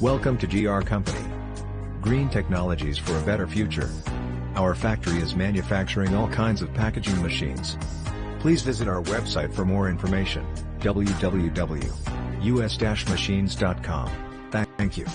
Welcome to GR Company. Green technologies for a better future. Our factory is manufacturing all kinds of packaging machines. Please visit our website for more information, www.us-machines.com. Thank you.